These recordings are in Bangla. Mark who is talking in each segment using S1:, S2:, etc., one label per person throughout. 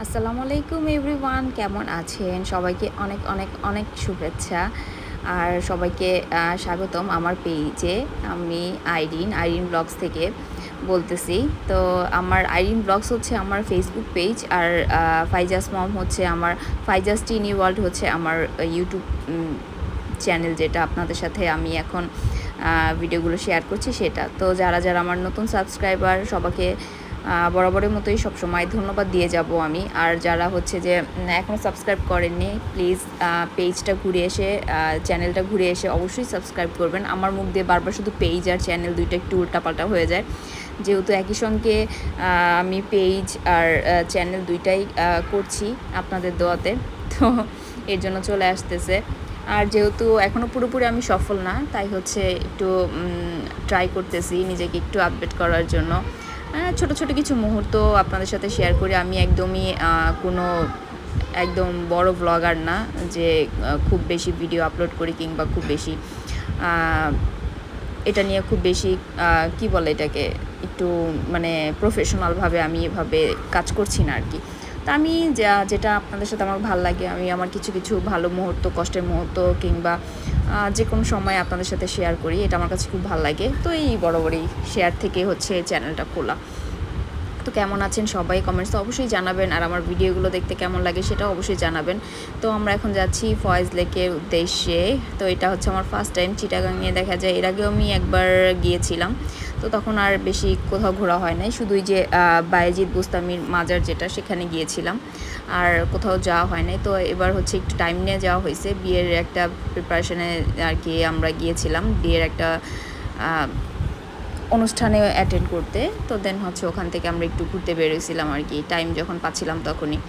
S1: আসসালামু আলাইকুম এভরিওয়ান, কেমন আছেন? সবাইকে অনেক অনেক অনেক শুভেচ্ছা আর সবাইকে স্বাগতম আমার পেজে। আমি আইরিন ব্লগস থেকে বলতেছি। তো আমার আইরিন ব্লগস হচ্ছে আমার ফেসবুক পেজ, আর ফাইজাস মম হচ্ছে আমার, ফাইজাস টিনি ওয়ার্ল্ড হচ্ছে আমার ইউটিউব চ্যানেল, যেটা আপনাদের সাথে আমি এখন ভিডিওগুলো শেয়ার করছি সেটা। তো যারা যারা আমার নতুন সাবস্ক্রাইবার, সবাইকে বরাবরের মতোই সবসময় ধন্যবাদ দিয়ে যাব আমি। আর যারা হচ্ছে যে এখনও সাবস্ক্রাইব করেননি, প্লিজ পেজটা ঘুরে এসে, চ্যানেলটা ঘুরে এসে অবশ্যই সাবস্ক্রাইব করবেন। আমার মুখ দিয়ে বারবার শুধু পেজ আর চ্যানেল দুইটা একটু উল্টাপাল্টা হয়ে যায়, যেহেতু একই সঙ্গে আমি পেজ আর চ্যানেল দুইটাই করছি আপনাদের দোয়াতে, তো এর জন্য চলে আসতেছে। আর যেহেতু এখনও পুরোপুরি আমি সফল না, তাই হচ্ছে একটু ট্রাই করতেছি নিজেকে একটু আপডেট করার জন্য। ছোট ছোট কিছু মুহূর্ত আপনাদের সাথে শেয়ার করি। আমি একদমই কোনো একদম বড় ব্লগার না যে খুব বেশি ভিডিও আপলোড করি, কিংবা খুব বেশি এটা নিয়ে খুব বেশি কি বলে এটাকে, একটু মানে প্রফেশনালভাবে আমি এভাবে কাজ করছি না আর কি। তা আমি যেটা আপনাদের সাথে আমার ভালো লাগে, আমি আমার কিছু কিছু ভালো মুহূর্ত, কষ্টের মুহূর্ত, কিংবা যে কোনো সময় আপনাদের সাথে শেয়ার করি, এটা আমার কাছে খুব ভালো লাগে। তো এই বরাবরই শেয়ার থেকে হচ্ছে চ্যানেলটা খোলা। তো কেমন আছেন সবাই, কমেন্টসে অবশ্যই জানাবেন, আর আমার ভিডিওগুলো দেখতে কেমন লাগে সেটাও অবশ্যই জানাবেন। তো আমরা এখন যাচ্ছি ফয়েজ লেকের উদ্দেশ্যে। তো এটা হচ্ছে আমার ফার্স্ট টাইম চিটাগাংয়ে। দেখা যায় এর আগেও আমি একবার গিয়েছিলাম, তো তখন আর বেশি কোথাও ঘোরা হয় নাই, শুধুই যে বায়েজিদ বুস্তামির মাজার যেটা, সেখানে গিয়েছিলাম, আর কোথাও যাওয়া হয় নাই। তো এবার হচ্ছে একটু টাইম নিয়ে যাওয়া হয়েছে, বিয়ের একটা প্রিপারেশনে আর কি আমরা গিয়েছিলাম, বিয়ের একটা অনুষ্ঠানে অ্যাটেন্ড করতে। তো দেন হচ্ছে ওখান থেকে আমরা একটু ঘুরতে বেরোছিলাম আর কি, টাইম যখন পাচ্ছিলাম তখনই।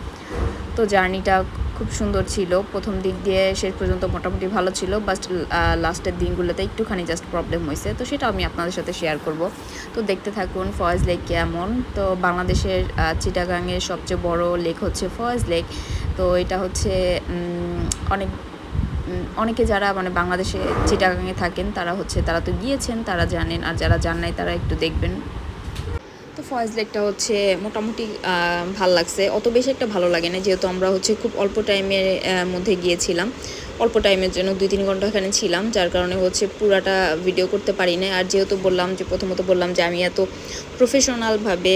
S1: তো জার্নিটা খুব সুন্দর ছিল, প্রথম দিক দিয়ে শেষ পর্যন্ত মোটামুটি ভালো ছিল, বাট লাস্টের দিনগুলোতে একটুখানি জাস্ট প্রবলেম হয়েছে, তো সেটা আমি আপনাদের সাথে শেয়ার করব। তো দেখতে থাকুন ফয়েজ লেক কেমন। তো বাংলাদেশের চিটাগাংয়ের সবচেয়ে বড় লেক হচ্ছে ফয়েজ লেক। তো এটা হচ্ছে অনেকে যারা মানে বাংলাদেশে চিটাগাংয়ে থাকেন, তারা তো গিয়েছেন, তারা জানেন, আর যারা জান নাই তারা একটু দেখবেন। তো ফয়েজ লেকটা হচ্ছে মোটামুটি ভাল লাগছে, অত বেশি একটা ভালো লাগে না, যেহেতু আমরা হচ্ছে খুব অল্প টাইমের মধ্যে গিয়েছিলাম, অল্প টাইমের জন্য 2-3 ঘন্টা এখানে ছিলাম, যার কারণে হচ্ছে পুরাটা ভিডিও করতে পারি না। আর যেহেতু প্রথমত বললাম যে আমি এত প্রফেশনালভাবে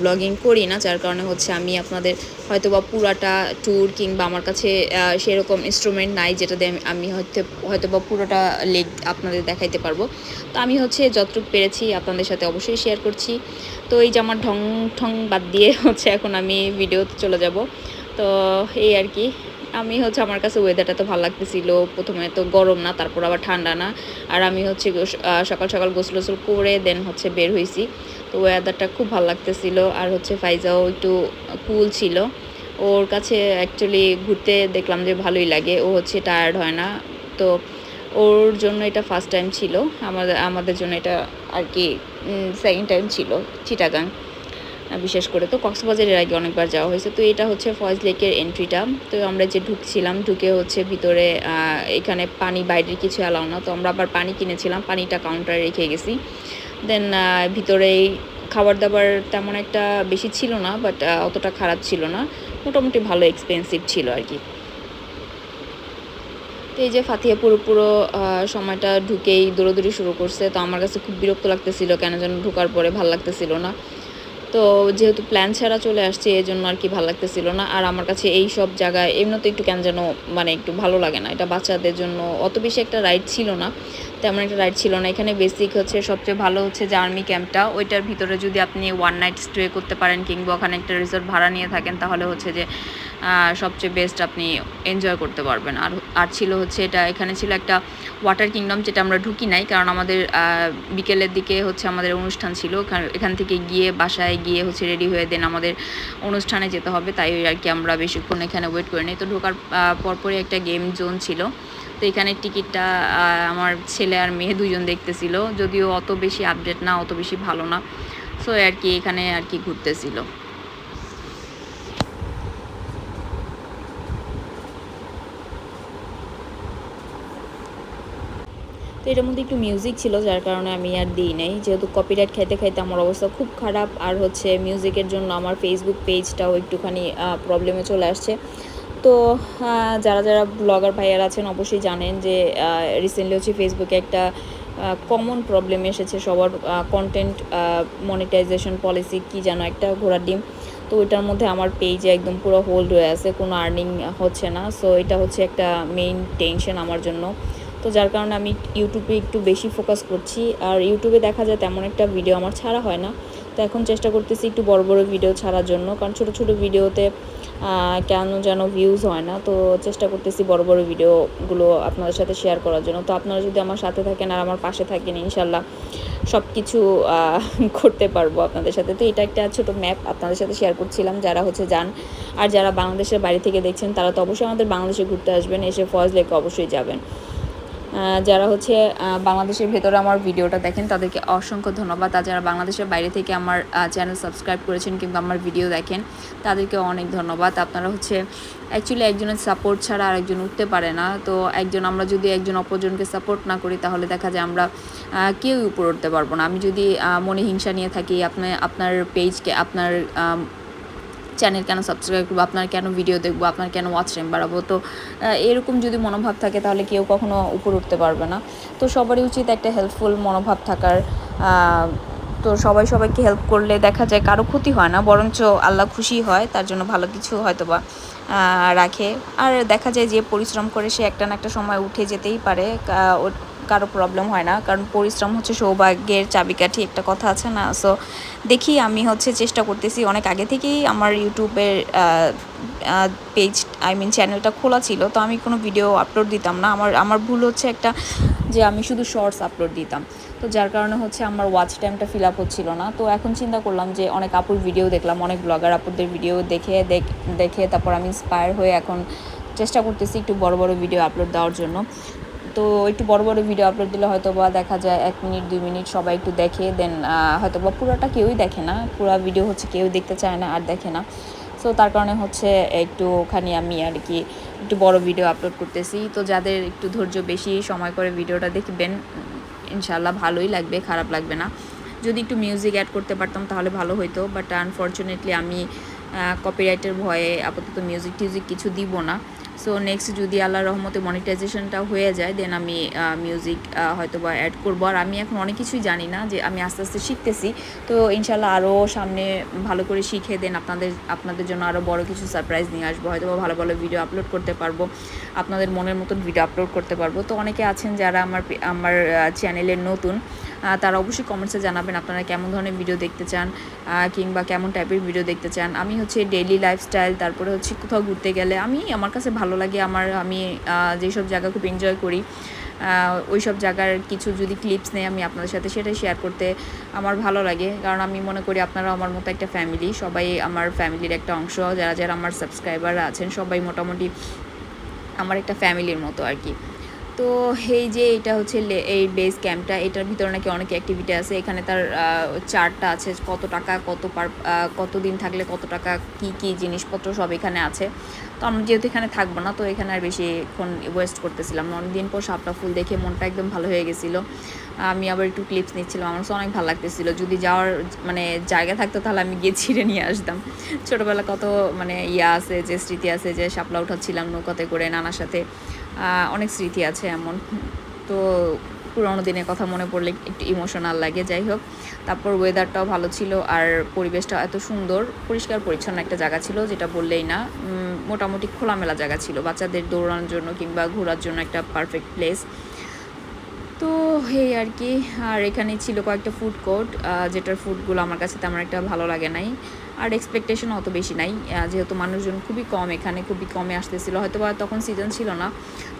S1: ব্লগিং করি না, যার কারণে হচ্ছে আমি আপনাদের হয়তো বা পুরাটা ট্যুর, কিংবা আমার কাছে সেরকম ইনস্ট্রুমেন্ট নাই যেটা দিয়ে আমি হয়তো বা পুরোটা লেক আপনাদের দেখাইতে পারবো। তো আমি হচ্ছে যতটুকু পেরেছি আপনাদের সাথে অবশ্যই শেয়ার করছি। তো এই যে আমার ঢং ঠং বাদ দিয়ে হচ্ছে এখন আমি ভিডিওতে চলে যাব। তো এই আর কি, আমি হচ্ছে আমার কাছে ওয়েদারটা তো ভালো লাগতেছিল, প্রথমে তো গরম না, তারপর আবার ঠান্ডা না, আর আমি হচ্ছে সকাল সকাল গোসল করে দেন হচ্ছে বের হয়েছি। তো ওয়েদারটা খুব ভালো লাগতেছিল, আর হচ্ছে ফাইজাও একটু কুল ছিল, ওর কাছে অ্যাকচুয়ালি ঘুরতে দেখলাম যে ভালোই লাগে, ও হচ্ছে টায়ার্ড হয় না। তো ওর জন্য এটা ফার্স্ট টাইম ছিল, আমাদের জন্য এটা আর কি সেকেন্ড টাইম ছিল চিটাগাং। বিশেষ করে তো কক্সবাজারের আগে অনেকবার যাওয়া হয়েছে। তো এটা হচ্ছে ফয়েজ লেকের এন্ট্রিটা। তো আমরা যে ঢুকছিলাম, ঢুকে হচ্ছে ভিতরে এখানে পানি বাইরের কিছু অ্যালাউ না, তো আমরা আবার পানি কিনেছিলাম, পানিটা কাউন্টারে রেখে গেছি। দেন ভিতরেই খাবার দাবার তেমন একটা বেশি ছিল না, বাট অতটা খারাপ ছিল না, মোটামুটি ভালো এক্সপেন্সিভ ছিল আর কি। তো এই যে ফাতিহা পুরো সময়টা ঢুকেই দৌড়াদৌড়ি শুরু করছে, তো আমার কাছে খুব বিরক্ত লাগতেছিল, কেন যেন ঢোকার পরে ভাল লাগতেছিল না। তো যেহেতু প্ল্যান ছাড়া চলে আসছে, এই জন্য আর কি ভালো লাগতেছিল না। আর আমার কাছে এই সব জায়গায় এমনিতে একটু কেন যেন মানে একটু ভালো লাগে না, এটা বাচ্চাদের জন্য অত বেশি একটা রাইড ছিল না, তেমন একটা রাইড ছিল না। এখানে বেসিক হচ্ছে সবচেয়ে ভালো হচ্ছে যে আর্মি ক্যাম্পটা, ওইটার ভিতরে যদি আপনি 1 নাইট স্টে করতে পারেন, কিংবা ওখানে একটা রিসোর্ট ভাড়া নিয়ে থাকেন, তাহলে হচ্ছে যে সবচেয়ে বেস্ট আপনি এনজয় করতে পারবেন। আর ছিল হচ্ছে এখানে ছিল একটা ওয়াটার কিংডম, যেটা আমরা ঢুকি নাই, কারণ আমাদের বিকেলের দিকে হচ্ছে আমাদের অনুষ্ঠান ছিল, এখান থেকে গিয়ে বাসায় গিয়ে হচ্ছে রেডি হয়ে দেন আমাদের অনুষ্ঠানে যেতে হবে, তাই আর কি আমরা বেশিক্ষণ এখানে ওয়েট করে নিই। তো ঢোকার পরপরই একটা গেম জোন ছিল, তো এখানে টিকিটটা আমার ছেলে আর মেয়ে দুজন দেখতেছিল, যদিও অত বেশি আপডেট না, অত বেশি ভালো না, সো আর কি এখানে আর কি ঘুরতেছিল। তো এটার মধ্যে একটু মিউজিক ছিল, যার কারণে আমি আর দিই নাই, যেহেতু কপিরাইট খাইতে খাইতে আমার অবস্থা খুব খারাপ। আর হচ্ছে মিউজিকের জন্য আমার ফেসবুক পেজটাও একটুখানি প্রবলেমে চলে আসছে। তো যারা যারা ব্লগার ভাইয়ারা আছেন অবশ্যই জানেন যে রিসেন্টলি হচ্ছে ফেসবুকে একটা কমন প্রবলেম এসেছে সবার, কন্টেন্ট মনিটাইজেশন পলিসি কি যেন একটা ঘোড়ার ডিম। তো ওইটার মধ্যে আমার পেজে একদম পুরো হোল্ড হয়ে আছে, কোনো আর্নিং হচ্ছে না। সো এটা হচ্ছে একটা মেইন টেনশন আমার জন্য। তো যার কারণে আমি ইউটিউবে একটু বেশি ফোকাস করছি। আর ইউটিউবে দেখা যায় তেমন একটা ভিডিও আমার ছাড়া হয় না। তো এখন চেষ্টা করতেছি একটু বড় বড় ভিডিও ছাড়ার জন্য, কারণ ছোটো ছোটো ভিডিওতে কেন যেন ভিউজ হয় না। তো চেষ্টা করতেছি বড় বড় ভিডিওগুলো আপনাদের সাথে শেয়ার করার জন্য। তো আপনারা যদি আমার সাথে থাকেন আর আমার পাশে থাকেন, ইনশাল্লাহ সব কিছু করতে পারবো আপনাদের সাথে। তো এটা একটা ছোটো ম্যাপ আপনাদের সাথে শেয়ার করছিলাম, যারা হচ্ছে যান আর যারা বাংলাদেশের বাইরে থেকে দেখছেন তারা তো অবশ্যই আমাদের বাংলাদেশে ঘুরতে আসবেন, এসে ফয়েজ লেকে অবশ্যই যাবেন। যারা হচ্ছে বাংলাদেশের ভেতরে আমার ভিডিওটা দেখেন তাদেরকে অসংখ্য ধন্যবাদ। আর যারা বাংলাদেশের বাইরে থেকে আমার চ্যানেল সাবস্ক্রাইব করেছেন কিংবা আমার ভিডিও দেখেন তাদেরকে অনেক ধন্যবাদ। আপনারা হচ্ছে অ্যাকচুয়ালি একজনের সাপোর্ট ছাড়া আরেকজন উঠতে পারে না। তো আমরা যদি একজন অপরজনকে সাপোর্ট না করি তাহলে দেখা যায় আমরা কেউই উপরে উঠতে পারবো না। আমি যদি মনে হিংসা নিয়ে থাকি আপনার পেজকে, আপনার চ্যানেল কেন সাবস্ক্রাইব করবো, আপনার কেন ভিডিও দেখবো, আপনার কেন ওয়াচ টাইম বাড়াবো, তো এরকম যদি মনোভাব থাকে তাহলে কেউ কখনো উপরে উঠতে পারবে না। তো সবারই উচিত একটা হেল্পফুল মনোভাব থাকার। তো সবাই সবাইকে হেল্প করলে দেখা যায় কারো ক্ষতি হয় না, বরঞ্চ আল্লাহ খুশি হয়, তার জন্য ভালো কিছু হয়তো বা রাখে। আর দেখা যায় যে পরিশ্রম করে সে একটা না একটা সময় উঠে যেতেই পারে, কারো প্রবলেম হয় না, কারণ পরিশ্রম হচ্ছে সৌভাগ্যের চাবিকাঠি, একটা কথা আছে না। সো দেখি আমি হচ্ছে চেষ্টা করতেছি, অনেক আগে থেকেই আমার ইউটিউবের পেজ চ্যানেলটা খোলা ছিল, তো আমি কোনো ভিডিও আপলোড দিতাম না। আমার ভুল হচ্ছে একটা, যে আমি শুধু শর্টস আপলোড দিতাম, তো যার কারণে হচ্ছে আমার ওয়াচ টাইমটা ফিল আপ হচ্ছিল না। তো এখন চিন্তা করলাম যে অনেক আপুর ভিডিও দেখলাম, অনেক ব্লগার আপুদের ভিডিও দেখে তারপর আমি ইন্সপায়ার হয়ে এখন চেষ্টা করতেছি একটু বড় বড় ভিডিও আপলোড দেওয়ার জন্য। তো একটু বড় বড় ভিডিও আপলোড দিলে হয়তো বা দেখা যায় 1 মিনিট 2 মিনিট সবাই একটু দেখে, দেন হয়তো বা পুরোটা কেউই দেখে না, পুরো ভিডিও হচ্ছে কেউ দেখতে চায় না আর দেখে না। সো তার কারণে হচ্ছে একটুখানি আমি আর কি একটু বড় ভিডিও আপলোড করতেছি। তো যাদের একটু ধৈর্য বেশি, সময় করে ভিডিওটা দেখবেন, ইনশাল্লাহ ভালোই লাগবে, খারাপ লাগবে না। যদি একটু মিউজিক অ্যাড করতে পারতাম তাহলে ভালো হতো, বাট আনফর্চুনেটলি আমি কপিরাইটের ভয়ে আপাতত মিউজিক টিউজিক কিছু দিব না। সো নেক্সট যদি আল্লাহর রহমতে মনিটাইজেশনটা হয়ে যায়, দেন আমি মিউজিক হয়তো বা অ্যাড করবো। আর আমি এখন অনেক কিছুই জানি না, যে আমি আস্তে আস্তে শিখতেছি। তো ইনশাল্লাহ আরও সামনে ভালো করে শিখে দেন আপনাদের জন্য আরও বড় কিছু সারপ্রাইজ নিয়ে আসবো, হয়তো বা ভালো ভালো ভিডিও আপলোড করতে পারবো, আপনাদের মনের মতন ভিডিও আপলোড করতে পারবো। তো অনেকে আছেন যারা আমার চ্যানেলের নতুন, তারা অবশ্যই কমেন্টসে জানাবেন আপনারা কেমন ধরনের ভিডিও দেখতে চান, কিংবা কেমন টাইপের ভিডিও দেখতে চান। আমি হচ্ছে ডেইলি লাইফস্টাইল, তারপরে হচ্ছে কোথাও ঘুরতে গেলে আমার কাছে ভালো লাগে, আমি যেসব জায়গা খুব এনজয় করি ওই সব জায়গার কিছু যদি ক্লিপস নেই আমি আপনাদের সাথে সেটাই শেয়ার করতে আমার ভালো লাগে। কারণ আমি মনে করি আপনারা আমার মতো একটা ফ্যামিলি, সবাই আমার ফ্যামিলির একটা অংশ। যারা যারা আমার সাবস্ক্রাইবাররা আছেন সবাই মোটামুটি আমার একটা ফ্যামিলির মতো আর কি। তো এই যে এটা হচ্ছে এই বেস ক্যাম্পটা, এটার ভিতরে নাকি অনেক অ্যাক্টিভিটি আছে। এখানে তার চার্টটা আছে, কত টাকা কত দিন থাকলে কত টাকা, কি কি জিনিসপত্র সব এখানে আছে। তো আমরা যেহেতু এখানে থাকবো না, তো এখানে আর বেশিক্ষণ ওয়েস্ট করতেছিলাম না। অনেকদিন পর শাপলা ফুল দেখে মনটা একদম ভালো হয়ে গেছিলো। আমি আবার একটু ক্লিপস নিচ্ছিলাম, আমার অনেক ভালো লাগতেছিলো। যদি যাওয়ার জায়গা থাকতো তাহলে আমি গিয়ে ছিঁড়ে নিয়ে আসতাম। ছোটোবেলা কত আছে, যে স্মৃতি আছে, যে শাপলা উঠাচ্ছিলাম নৌকাতে করে নানার সাথে, অনেক স্মৃতি আছে এমন। তো পুরোনো দিনের কথা মনে পড়লে একটু ইমোশনাল লাগে। যাই হোক, তারপর ওয়েদারটাও ভালো ছিল, আর পরিবেশটা এত সুন্দর, পরিষ্কার পরিচ্ছন্ন একটা জায়গা ছিল, যেটা বললেই না। মোটামুটি খোলামেলা জায়গা ছিল, বাচ্চাদের দৌড়ানোর জন্য কিংবা ঘোরার জন্য একটা পারফেক্ট প্লেস। তো এই আর কি। আর এখানে ছিল কয়েকটা ফুড কোর্ট, যেটার ফুডগুলো আমার কাছে তেমন একটা ভালো লাগে নাই, আর এক্সপেকটেশন অত বেশি নাই, যেহেতু মানুষজন খুবই কম, এখানে খুবই কমে আসতেছিল, হয়তো বা তখন সিজন ছিল না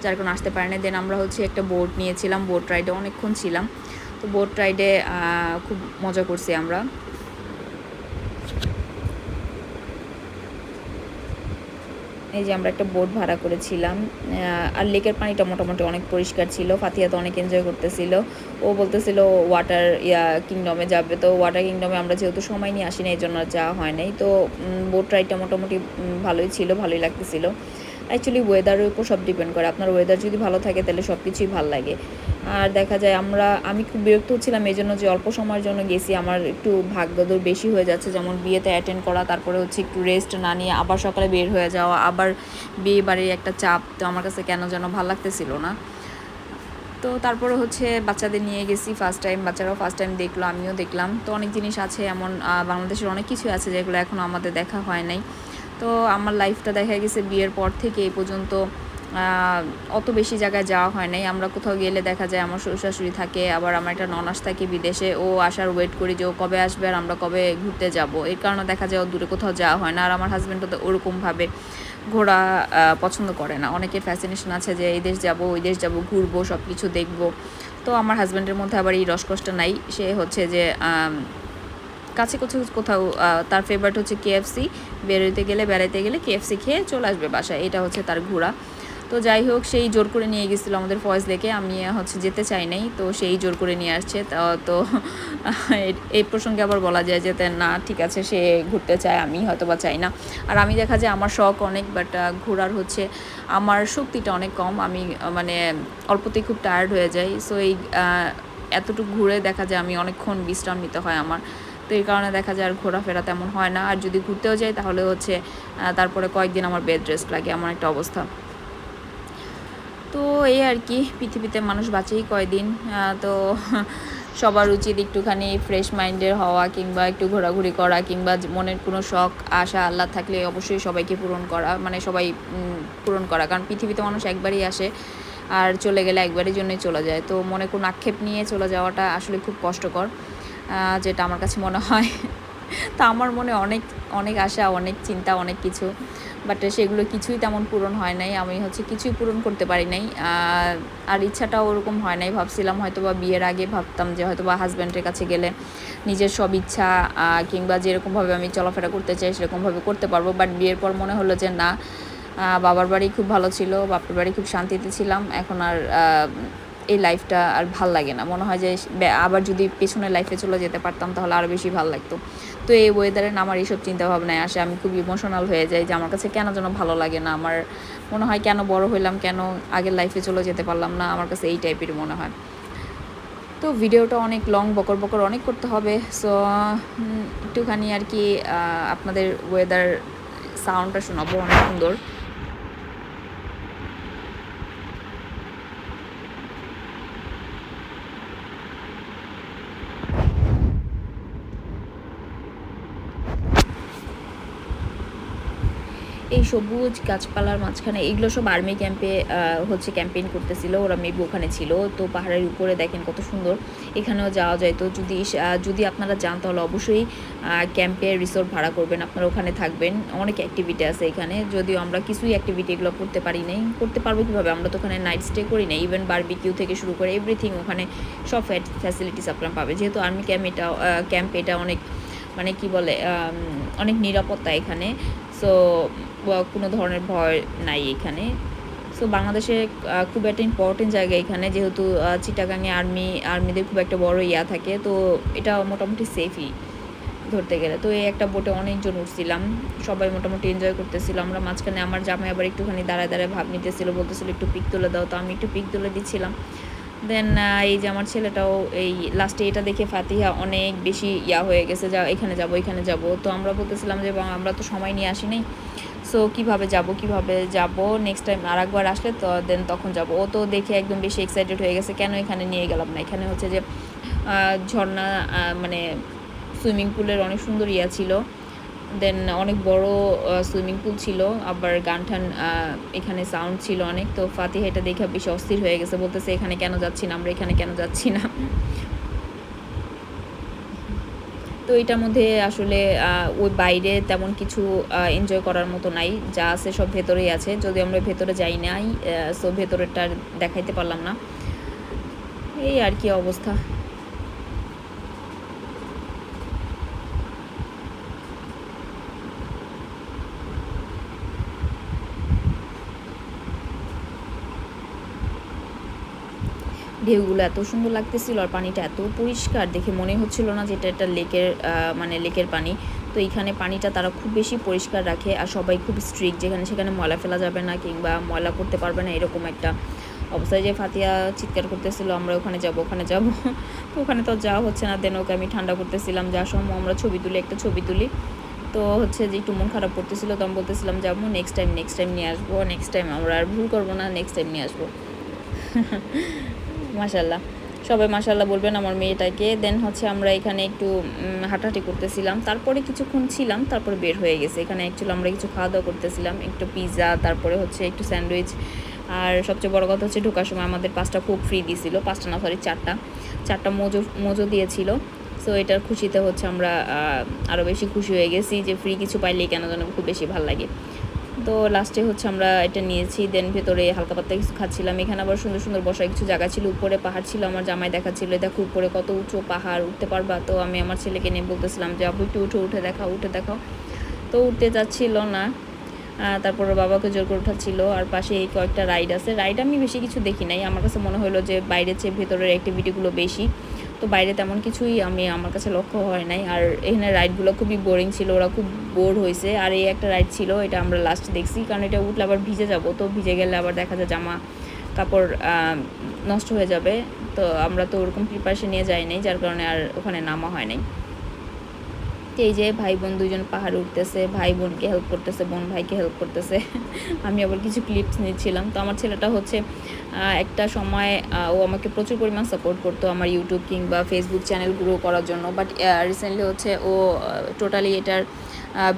S1: যার কারণে আসতে পারে না। দেন আমরা হচ্ছে একটা বোট নিয়েছিলাম, বোট রাইডে অনেকক্ষণ ছিলাম। তো বোট রাইডে খুব মজা করছি আমরা। এই যে আমরা একটা বোট ভাড়া করেছিলাম, আর লেকের পানিটা মোটামুটি অনেক পরিষ্কার ছিল। ফাতিহা তো অনেক এনজয় করতেছিল, ও বলতেছিল ওয়াটার কিংডমে যাবে। তো ওয়াটার কিংডমে আমরা যেহেতু সময় নিয়ে আসিনি, এই জন্য যাওয়া হয় নাই। তো বোট রাইডটা মোটামুটি ভালোই ছিল, ভালোই লাগতেছিল। অ্যাকচুয়ালি ওয়েদারের উপর সব ডিপেন্ড করে। আপনার ওয়েদার যদি ভালো থাকে তাহলে সব কিছুই ভাল লাগে। আর দেখা যায় আমি খুব বিরক্ত হচ্ছিলাম এজন্য যে অল্প সময়ের জন্য গেছি, আমার একটু ভাগদৌড় বেশি হয়ে যাচ্ছে। যেমন বিয়েতে অ্যাটেন্ড করা, তারপরে হচ্ছে একটু রেস্ট না নিয়ে আবার সকালে বের হয়ে যাওয়া, আবার বিয়ে বাড়ির একটা চাপ, তো আমার কাছে কেন যেন ভালো লাগতেছিল না। তো তারপরে হচ্ছে বাচ্চাদের নিয়ে গেছি ফার্স্ট টাইম, বাচ্চারাও ফার্স্ট টাইম দেখলো, আমিও দেখলাম। তো অনেক জিনিস আছে এমন, বাংলাদেশের অনেক কিছু আছে যেগুলো এখনও আমাদের দেখা হয় নাই। তো আমার লাইফটা দেখা গেছে বিয়ের পর থেকে এই পর্যন্ত অত বেশি জায়গায় যাওয়া হয় নাই। আমরা কোথাও গেলে দেখা যায় আমার শ্বশুর শাশুড়ি থাকে, আবার আমার একটা ননাস থাকে বিদেশে, ও আসার ওয়েট করি যে ও কবে আসবে আর আমরা কবে ঘুরতে যাব। এর কারণে দেখা যায় ও দূরে কোথাও যাওয়া হয় না। আর আমার হাজব্যান্ডও তো ওরকমভাবে ঘোরা পছন্দ করে না। অনেকের ফ্যাসিনেশন আছে যে এই দেশ যাব, ওই দেশ যাব, ঘুরবো, সব কিছু দেখবো। তো আমার হাজব্যান্ডের মধ্যে আবার এই রসকষ্ট নাই। সে হচ্ছে যে কাছে কোথাও তার ফেভারিট হচ্ছে কেএফসি, বেড়াইতে গেলে কেএফসি খেয়ে চলে আসবে বাসায়, এটা হচ্ছে তার ঘোরা। তো যাই হোক, সেই জোর করে নিয়ে গেছিলো আমাদের ফয়েজ লেকে, আমি হচ্ছে যেতে চাই নাই, তো সেই জোর করে নিয়ে আসছে। তো এই প্রসঙ্গে আবার বলা যায় যে না, ঠিক আছে, সে ঘুরতে চায়, আমি হয়তো বা চাই না। আর আমি দেখা যায় আমার শখ অনেক, বাট ঘোরার হচ্ছে আমার শক্তিটা অনেক কম। আমি মানে অল্পতেই খুব টায়ার্ড হয়ে যাই। সো এই এতটুকু ঘুরে দেখা যায় আমি অনেকক্ষণ বিশ্রাম নিতে হয় আমার। তো এই কারণে দেখা যায় আর ঘোরাফেরা তেমন হয় না। আর যদি ঘুরতেও যাই তাহলে হচ্ছে তারপরে কয়েকদিন আমার বেড রেস্ট লাগে, এমন একটা অবস্থা। তো এই আর কি, পৃথিবীতে মানুষ বাঁচেই কয়দিন। তো সবার উচিত একটুখানি ফ্রেশ মাইন্ডের হওয়া, কিংবা একটু ঘোরাঘুরি করা, কিংবা মনের কোনো শখ আশা আল্লাহ থাকলে অবশ্যই সবাইকে পূরণ করা, মানে সবাই পূরণ করা। কারণ পৃথিবীতে মানুষ একবারই আসে আর চলে গেলে একবারের জন্যই চলে যায়। তো মনে কোনো আক্ষেপ নিয়ে চলে যাওয়াটা আসলে খুব কষ্টকর, যেটা আমার কাছে মনে হয়। তা আমার মনে অনেক অনেক আশা, অনেক চিন্তা, অনেক কিছু, বাট সেগুলো কিছুই তেমন পূরণ হয় নাই। আমি হচ্ছে কিছুই পূরণ করতে পারি নাই। আর ইচ্ছাটাও ওরকম হয় নাই। ভাবছিলাম হয়তো বা বিয়ের আগে ভাবতাম যে হয়তো বা হাজব্যান্ডের কাছে গেলে নিজের সব ইচ্ছা কিংবা যেরকমভাবে আমি চলাফেরা করতে চাই সেরকমভাবে করতে পারবো। বাট বিয়ের পর মনে হলো যে না, বাবার বাড়ি খুব ভালো ছিল, বাপের বাড়ি খুব শান্তিতে ছিলাম, এখন আর এই লাইফটা আর ভাল লাগে না। মনে হয় যে আবার যদি পেছনের লাইফে চলে যেতে পারতাম তাহলে আরও বেশি ভালো লাগতো। তো এই ওয়েদারে আমার এইসব চিন্তাভাবনায় আসে, আমি খুব ইমোশনাল হয়ে যাই যে আমার কাছে কেন যেন ভালো লাগে না। আমার মনে হয় কেন বড় হইলাম, কেন আগের লাইফে চলে যেতে পারলাম না, আমার কাছে এই টাইপের মনে হয়। তো ভিডিওটা অনেক লং, বকর বকর অনেক করতে হবে। সো একটুখানি আর কি আপনাদের ওয়েদার সাউন্ডটা শোনাবো, অনেক সুন্দর। এই সবুজ গাছপালার মাঝখানে এগুলো সব আর্মি ক্যাম্পে হচ্ছে ক্যাম্পেইন করতেছিল, ওরা মেবি ওখানে ছিল। তো পাহাড়ের উপরে দেখেন কত সুন্দর, এখানেও যাওয়া যায়। তো যদি আপনারা যান তাহলে অবশ্যই ক্যাম্পে রিসোর্ট ভাড়া করবেন, আপনারা ওখানে থাকবেন। অনেক অ্যাক্টিভিটি আছে এখানে, যদিও আমরা কিছুই অ্যাক্টিভিটি এগুলো করতে পারি নাই। করতে পারবো কীভাবে, আমরা তো ওখানে নাইট স্টে করি না। ইভেন বারবিকিউ থেকে শুরু করে এভরিথিং ওখানে সব ফ্যাসিলিটিস আপনারা পাবে। যেহেতু আর্মি ক্যাম্প এটা অনেক মানে কি বলে অনেক নিরাপত্তা এখানে। সো কোনো ধরনের ভয় নাই এখানে। সো বাংলাদেশে খুব একটা ইম্পর্টেন্ট জায়গা এখানে, যেহেতু চিটাগাংয়ে আর্মিদের খুব একটা বড় ইয়া থাকে, তো এটা মোটামুটি সেফই ধরতে গেলে। তো এই একটা বোটে অনেকজন উঠছিলাম, সবাই মোটামুটি এনজয় করতেছিল। আমরা মাঝখানে আমার জামাই আবার একটুখানি দাঁড়ায় দাঁড়ায় ভাব নিতেছিল, বলতেছিল একটু পিক তুলে দাও, তো আমি একটু পিক তুলে দিচ্ছিলাম। দেন এই যে আমার ছেলেটাও এই লাস্টে এটা দেখে ফাতিহা অনেক বেশি ইয়া হয়ে গেছে, যা এখানে যাব। তো আমরা বলতেছিলাম যে আমরা তো সময় নিয়ে আসি নাই, সো কীভাবে যাব, নেক্সট টাইম আর একবার আসলে তো দেন তখন যাব। ও তো দেখে একদম বেশি এক্সাইটেড হয়ে গেছে, কেন এখানে নিয়ে গেলাম না। এখানে হচ্ছে যে ঝর্ণা, মানে সুইমিং পুলের অনেক সুন্দর ইয়া ছিল। দেন অনেক বড় সুইমিং পুল ছিল, আবার গান টান এখানে সাউন্ড ছিল অনেক। তো ফাতিহা এটা দেখে বেশি অস্থির হয়ে গেছে, বলতেছে এখানে কেন যাচ্ছি না, আমরা এখানে কেন যাচ্ছি না। তো এটার মধ্যে আসলে ওই বাইরে তেমন কিছু এনজয় করার মতো নাই, যা আছে সব ভেতরেই আছে। যদি আমরা ভেতরে যাই নাই, সো ভেতরেরটা দেখাইতে পারলাম না। এই আর কি অবস্থা। ঢেউগুলো এত সুন্দর লাগতেছিল, আর পানিটা এত পরিষ্কার দেখে মনে হচ্ছিল না যে এটা একটা লেকের মানে লেকের পানি। তো এইখানে পানিটা তারা খুব বেশি পরিষ্কার রাখে আর সবাই খুব স্ট্রিক্ট, যেখানে সেখানে ময়লা ফেলা যাবে না কিংবা ময়লা করতে পারবে না, এরকম একটা অবস্থায়। যে ফাতিয়া চিৎকার করতেছিল আমরা ওখানে যাব ওখানে যাব, তো ওখানে তো যাওয়া হচ্ছে না। দেন ওকে আমি ঠান্ডা করতেছিলাম, যার সময় আমরা একটা ছবি তুলি। তো হচ্ছে যে একটু মন খারাপ করতেছিল, তো আমি বলতেছিলাম যাবো নেক্সট টাইম নিয়ে আসবো, নেক্সট টাইম আমরা আর ভুল করবো না, নেক্সট টাইম নিয়ে আসবো। মাশাল্লাহ, সবাই মাশাল্লাহ বলবেন আমার মেয়েটাকে। দেন হচ্ছে আমরা এখানে একটু হাঁটাহাঁটি করতেছিলাম, তারপরে কিছুক্ষণ ছিলাম, তারপরে বের হয়ে গেছে। এখানে অ্যাকচুয়ালি আমরা কিছু খাওয়া দাওয়া করতেছিলাম, একটু পিৎজা, তারপরে হচ্ছে একটু স্যান্ডউইচ। আর সবচেয়ে বড় কথা হচ্ছে ঢোকার সময় আমাদের 5টা কোক ফ্রি দিয়েছিল, 5টা না সরি 4টা মোজো দিয়েছিল। সো এটার খুশিতে হচ্ছে আমরা আরও বেশি খুশি হয়ে গেছি যে ফ্রি কিছু পাইলেই কেন যেন খুব বেশি ভালো লাগে। তো লাস্টে হচ্ছে আমরা এটা নিয়েছি। দেন ভেতরে হালকা পাতলা কিছু খাচ্ছিলাম। এখানে আবার সুন্দর সুন্দর বসার কিছু জায়গা ছিল, উপরে পাহাড় ছিল। আমার জামাই দেখাচ্ছিল দেখো উপরে কত উঁচু পাহাড়, উঠতে পারবা? তো আমি আমার ছেলেকে নিয়ে বলতেছিলাম যে আপু একটু উঠে দেখাও। তো উঠতে যাচ্ছিল না, তারপরে বাবাকে জোর করে উঠাচ্ছিল। আর পাশে এই কয়েকটা রাইড আছে, রাইড আমি বেশি কিছু দেখি নাই, আমার কাছে মনে হলো যে বাইরের চেয়ে ভেতরের অ্যাক্টিভিটিগুলো বেশি, তো বাইরে তেমন কিছুই আমার কাছে লক্ষ্য হয় নাই। আর এখানে রাইডগুলো খুবই বোরিং ছিল, ওরা খুব বোর হয়েছে। আর এই একটা রাইড ছিল, এটা আমরা লাস্ট দেখছি, কারণ এটা উঠলে আবার ভিজে যাব, তো ভিজে গেলে আবার দেখা যায় জামা কাপড় নষ্ট হয়ে যাবে। তো আমরা তো ওরকম প্রিপারেশন নিয়ে যাই নাই, যার কারণে আর ওখানে নামা হয় নাই। এই যে ভাই বোন দুইজন পাহাড়ে উঠতেছে, ভাই বোনকে হেল্প করতেছে, বোন ভাইকে হেল্প করতেছে। আমি আবার কিছু ক্লিপস নিচ্ছিলাম। তো আমার ছেলেটা হচ্ছে একটা সময় ও আমাকে প্রচুর পরিমাণ সাপোর্ট করতো আমার ইউটিউব কিংবা ফেসবুক চ্যানেল গ্রো করার জন্য, বাট রিসেন্টলি হচ্ছে ও টোটালি এটার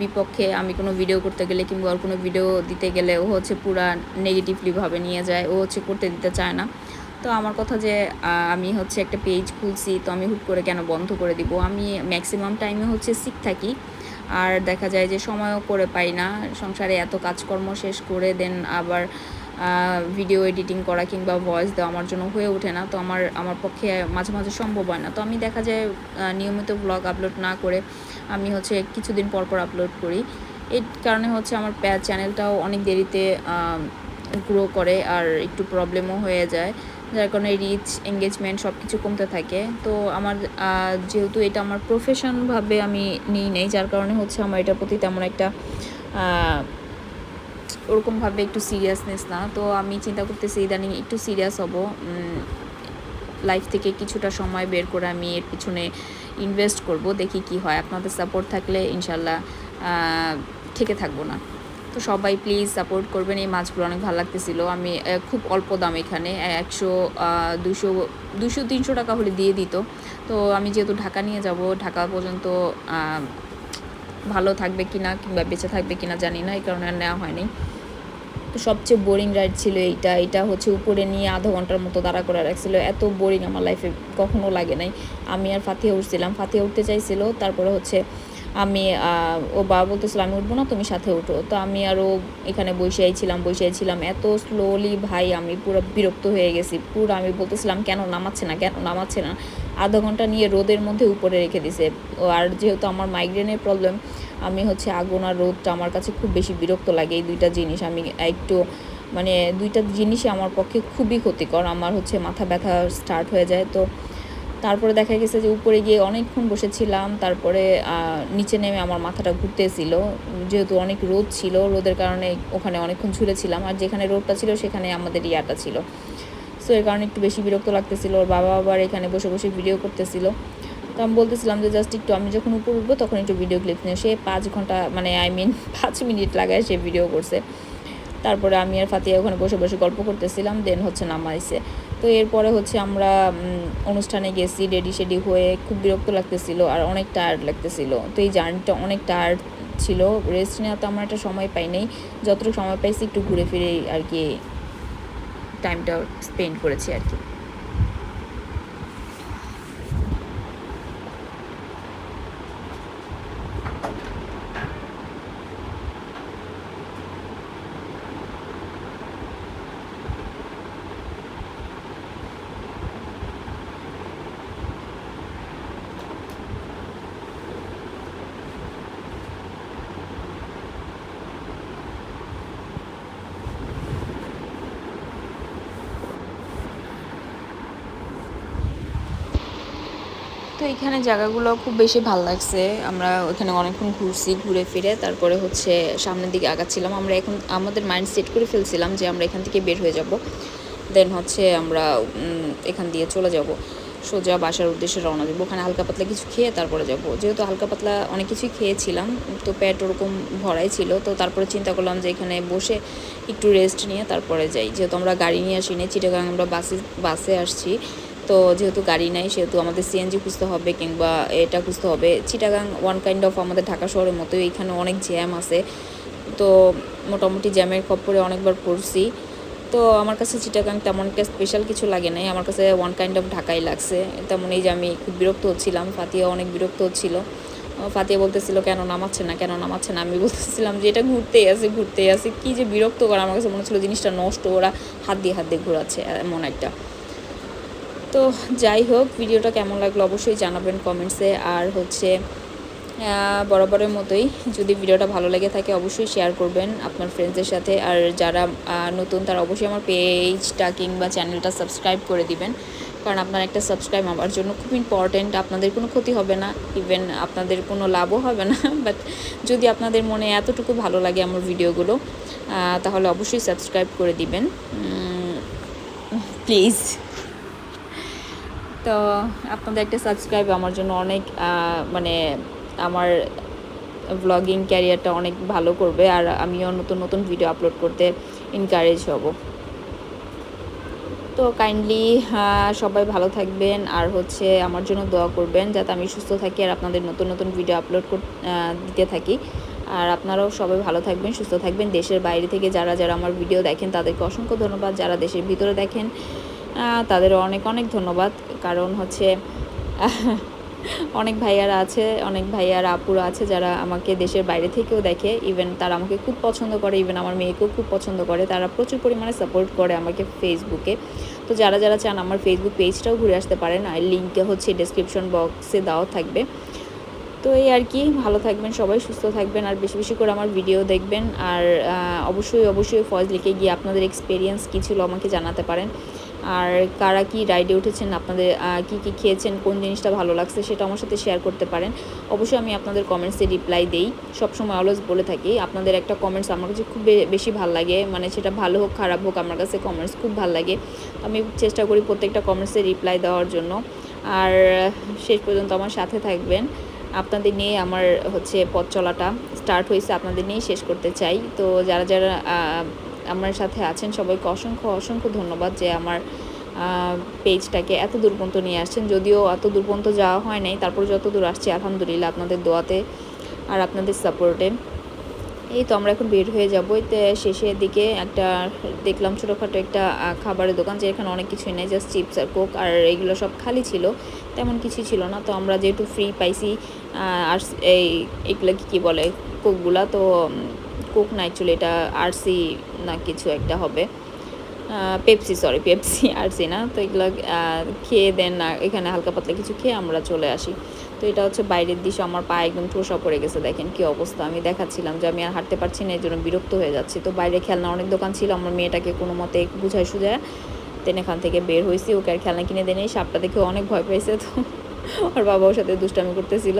S1: বিপক্ষে। আমি কোনো ভিডিও করতে গেলে কিংবা ওর কোনো ভিডিও দিতে গেলে ও হচ্ছে পুরা নেগেটিভলিভাবে নিয়ে যায়, ও হচ্ছে করতে দিতে চায় না। তো আমার কথা যে আমি হচ্ছে একটা পেজ খুলছি, তো আমি হুট করে কেন বন্ধ করে দিব? আমি ম্যাক্সিমাম টাইমে হচ্ছে সিক থাকি, আর দেখা যায় যে সময়ও করে পাই না, সংসারে এত কাজকর্ম শেষ করে দেন আবার ভিডিও এডিটিং করা কিংবা ভয়েস দেওয়া আমার জন্য হয়ে ওঠে না। তো আমার পক্ষে মাঝে মাঝে সম্ভব হয় না। তো আমি দেখা যায় নিয়মিত ব্লগ আপলোড না করে আমি হচ্ছে কিছুদিন পর আপলোড করি। এই কারণে হচ্ছে আমার চ্যানেলটাও অনেক দেরিতে গ্রো করে আর একটু প্রবলেমও হয়ে যায়, যার কারণে রিচ এঙ্গেজমেন্ট সব কিছু কমতে থাকে। তো আমার যেহেতু এটা আমার প্রফেশনভাবে আমি নিই নেই, যার কারণে হচ্ছে আমার এটার প্রতি তেমন একটা ওরকমভাবে একটু সিরিয়াসনেস না। তো আমি চিন্তা করতেছি ইদানিং একটু সিরিয়াস হব, লাইফ থেকে কিছুটা সময় বের করে আমি এর পিছনে ইনভেস্ট করব, দেখি কি হয়। আপনাদের সাপোর্ট থাকলে ইনশাল্লাহ থেকে থাকবো না। তো সবাই প্লিজ সাপোর্ট করবেন। এই মাছগুলো অনেক ভালো লাগতেছিল। আমি খুব অল্প দাম, এখানে 100 200 300 টাকা হলে দিয়ে দিত। তো আমি যেহেতু ঢাকা নিয়ে যাব, ঢাকা পর্যন্ত ভালো থাকবে কিনা কিংবা বেঁচে থাকবে কিনা জানি না, এই কারণে আর নেওয়া হয়নি। তো সবচেয়ে বোরিং রাইড ছিল এটা হচ্ছে উপরে নিয়ে আধা ঘন্টার মতো দাঁড়া করে রাখছিল। এত বোরিং আমার লাইফে কখনো লাগে নাই। আমি আর ফাতিয়া উঠছিলাম, ফাতিয়া উঠতে চাইছিল, তারপরে হচ্ছে আমি ও বাবা বলতেছিল আমি উঠবো না, তুমি সাথে উঠো। তো আমি আরও এখানে বসেই ছিলাম এত স্লোলি, ভাই আমি পুরো বিরক্ত হয়ে গেছি। পুরো আমি বলতেছিলাম কেন নামাচ্ছে না। আধা ঘন্টা নিয়ে রোদের মধ্যে উপরে রেখে দিছে। আর যেহেতু আমার মাইগ্রেনের প্রবলেম, আমি হচ্ছে আগুন আর রোদটা আমার কাছে খুব বেশি বিরক্ত লাগে। এই দুইটা জিনিস আমি একটু দুইটা জিনিসই আমার পক্ষে খুবই ক্ষতিকর। আমার হচ্ছে মাথা ব্যথা স্টার্ট হয়ে যায়। তো তারপরে দেখা গেছে যে উপরে গিয়ে অনেকক্ষণ বসেছিলাম, তারপরে নিচে নেমে আমার মাথাটা ঘুরতেছিল, যেহেতু অনেক রোদ ছিল, রোদের কারণে ওখানে অনেকক্ষণ ঝুলেছিলাম। আর যেখানে রোদটা ছিল সেখানে আমাদের ইয়াটা ছিল, সো এর কারণে একটু বেশি বিরক্ত লাগতেছিল। ওর বাবা আবার এখানে বসে বসে ভিডিও করতেছিল। তো আমি বলতেছিলাম যে জাস্ট একটু আমি যখন উপর উঠবো তখন একটু ভিডিও ক্লিপ নিয়ে, সে 5 ঘন্টা 5 মিনিট লাগায় সে ভিডিও করছে। তারপরে আমি আর ফাতিয়া ওখানে বসে বসে গল্প করতেছিলাম, দেন হচ্ছে নামাইছে। তো এরপরে হচ্ছে আমরা অনুষ্ঠানে গেছি, রেডি হয়ে খুব বিরক্ত লাগতেছিল আর অনেক টায়ার্ড লাগতেছিল। তো এই জার্নিটা অনেক টায়ার্ড ছিল, রেস্ট নেওয়া তো আমার একটা সময় পাই নাই, যতটুকু সময় পাইছি একটু ঘুরে ফিরে আর কি টাইমটা স্পেন্ড করেছি আর কি। এখানে জায়গাগুলো খুব বেশি ভালো লাগছে। আমরা ওখানে অনেকক্ষণ ঘুরছি, ঘুরে ফিরে তারপরে হচ্ছে সামনের দিকে আগাচ্ছিলাম। আমরা এখন আমাদের মাইন্ড সেট করে ফেলছিলাম যে আমরা এখান থেকে বের হয়ে যাব, দেন হচ্ছে আমরা এখান দিয়ে চলে যাব, সোজা বাসার উদ্দেশ্যে রওনা দেবো। ওখানে হালকা পাতলা কিছু খেয়ে তারপরে যাব। যেহেতু হালকা পাতলা অনেক কিছুই খেয়েছিলাম, তো পেট ওরকম ভরাই ছিল, তো তারপরে চিন্তা করলাম যে এখানে বসে একটু রেস্ট নিয়ে তারপরে যাই। যেহেতু আমরা গাড়ি নিয়ে আসিনি, চিটাগাং আমরা বাসে আসছি, তো যেহেতু গাড়ি নাই সেহেতু আমাদের সিএনজি খুঁজতে হবে কিংবা এটা খুঁজতে হবে। চিটাগাং ওয়ান কাইন্ড অফ আমাদের ঢাকা শহরের মতোই, এখানে অনেক জ্যাম আছে, তো মোটামুটি জ্যামের খপ্পরে অনেকবার পড়ছি। তো আমার কাছে চিটাগাং তেমন একটা স্পেশাল কিছু লাগে নাই, আমার কাছে ওয়ান কাইন্ড অফ ঢাকাই লাগছে। তেমন এই যে আমি খুব বিরক্ত হচ্ছিলাম, ফাতিয়া অনেক বিরক্ত হচ্ছিল। ফাতিয়া বলতেছিল কেন নামাচ্ছে না, কেন নামাচ্ছে না। আমি বলতেছিলাম যে এটা ঘুরতেই আছে, কী যে বিরক্ত করা। আমার কাছে মনে হচ্ছিলো জিনিসটা নষ্ট, ওরা হাত দিয়ে ঘোরাচ্ছে এমন একটা। তো যাই হোক, ভিডিওটা কেমন লাগলো অবশ্যই জানাবেন কমেন্টসে। আর হচ্ছে বরাবরের মতোই যদি ভিডিওটা ভালো লেগে থাকে অবশ্যই শেয়ার করবেন আপনার ফ্রেন্ডসদের সাথে। আর যারা নতুন তারা অবশ্যই আমার পেজটা কিংবা চ্যানেলটা সাবস্ক্রাইব করে দিবেন, কারণ আপনার একটা সাবস্ক্রাইব আমার জন্য খুব ইম্পর্ট্যান্ট। আপনাদের কোনো ক্ষতি হবে না, ইভেন আপনাদের কোনো লাভও হবে না, বাট যদি আপনাদের মনে এতটুকু ভালো লাগে আমার ভিডিওগুলো, তাহলে অবশ্যই সাবস্ক্রাইব করে দিবেন প্লিজ। তো আপনাদের একটা সাবস্ক্রাইব আমার জন্য অনেক মানে আমার ভ্লগিং ক্যারিয়ারটা অনেক ভালো করবে, আর আমিও নতুন নতুন ভিডিও আপলোড করতে এনকারেজ হব। তো কাইন্ডলি সবাই ভালো থাকবেন, আর হচ্ছে আমার জন্য দোয়া করবেন যাতে আমি সুস্থ থাকি আর আপনাদের নতুন নতুন ভিডিও আপলোড দিতে থাকি। আর আপনারাও সবাই ভালো থাকবেন, সুস্থ থাকবেন। দেশের বাইরে থেকে যারা যারা আমার ভিডিও দেখেন তাদেরকে অসংখ্য ধন্যবাদ, যারা দেশের ভিতরে দেখেন তাদেরও অনেক অনেক ধন্যবাদ। কারণ হচ্ছে অনেক ভাইয়ারা আছে, অনেক ভাইয়ারা আপুরা আছে যারা আমাকে দেশের বাইরে থেকেও দেখে, ইভেন তারা আমাকে খুব পছন্দ করে, ইভেন আমার মেয়েকেও খুব পছন্দ করে। তারা প্রচুর পরিমাণে সাপোর্ট করে আমাকে ফেসবুকে। তো যারা যারা চান আমার ফেসবুক পেজটাও ঘুরে আসতে পারেন, আর লিঙ্কে হচ্ছে ডেসক্রিপশন বক্সে দেওয়া থাকবে। তো এই আর কি, ভালো থাকবেন সবাই, সুস্থ থাকবেন, আর বেশি বেশি করে আমার ভিডিও দেখবেন। আর অবশ্যই ফজলিকে গিয়ে আপনাদের এক্সপিরিয়েন্স কী ছিল আমাকে জানাতে পারেন। আর কারা কি রাইডে উঠেছেন, আপনাদের কি কি খেয়েছেন, কোন জিনিসটা ভালো লাগছে সেটা আমার সাথে শেয়ার করতে পারেন। অবশ্যই আমি আপনাদের কমেন্টসে রিপ্লাই দিই, সবসময় অলওয়েজ বলে থাকি। আপনাদের একটা কমেন্টস আমার কাছে খুব বেশি ভালো লাগে, মানে সেটা ভালো হোক খারাপ হোক আমার কাছে কমেন্টস খুব ভালো লাগে। আমি চেষ্টা করি প্রত্যেকটা কমেন্টসে রিপ্লাই দেওয়ার জন্য। আর শেষ পর্যন্ত আমার সাথে থাকবেন। আপনাদের নিয়ে আমার হচ্ছে পথ চলাটা স্টার্ট হয়েছে, আপনাদের নিয়েই শেষ করতে চাই। তো যারা যারা আমার সাথে আছেন সবাইকে অসংখ্য অসংখ্য ধন্যবাদ যে আমার পেজটাকে এত দূর পর্যন্ত নিয়ে আসছেন। যদিও এত দূর পর্যন্ত যাওয়া হয় নাই, তারপর যত দূর আসছি আলহামদুলিল্লাহ আপনাদের দোয়াতে আর আপনাদের সাপোর্টে। এই তো আমরা এখন বের হয়ে যাবো। এতে শেষের দিকে একটা দেখলাম ছোটোখাটো একটা খাবারের দোকান, যেখানে অনেক কিছুই নেই, জাস্ট চিপস আর কোক, আর এইগুলো সব খালি ছিল, তেমন কিছুই ছিল না। তো আমরা যেহেতু ফ্রি পাইছি আর এইগুলো কী বলে কোকগুলা, তো কোক না অ্যাকচুয়ালি এটা আরসি না কিছু একটা হবে, পেপসি আরসি না। তো এগুলো খেয়ে দেন এখানে হালকা পাতলা কিছু খেয়ে আমরা চলে আসি। তো এটা হচ্ছে বাইরের দৃশ্য, আমার পা একদম ঠোসা পড়ে গেছে, দেখেন কি অবস্থা। আমি দেখাচ্ছিলাম যে আমি আর হাঁটতে পারছি না, এই জন্য বিরক্ত হয়ে যাচ্ছি। তো বাইরে খেলনা অনেক দোকান ছিল, আমার মেয়েটাকে কোনো মতে বুঝায় সুঝায় দেন এখান থেকে বের হয়েছি। ওকে আর খেলনা কিনে দেন, এই সাপটা দেখে অনেক ভয় পেয়েছে, তো ওর বাবা ওর সাথে দুষ্টামি করতেছিল,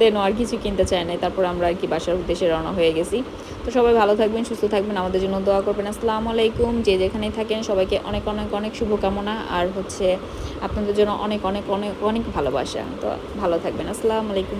S1: দেন আর কিছু কিনতে চায় নাই। তারপর আমরা আর কি বাসার উদ্দেশ্যে রওনা হয়ে গেছি। তো সবাই ভালো থাকবেন, সুস্থ থাকবেন, আমাদের জন্য দোয়া করবেন। আসসালামু আলাইকুম। যে যেখানেই থাকেন সবাইকে অনেক অনেক অনেক শুভকামনা, আর হচ্ছে আপনাদের জন্য অনেক অনেক অনেক অনেক ভালোবাসা। তো ভালো থাকবেন, আসসালামু আলাইকুম।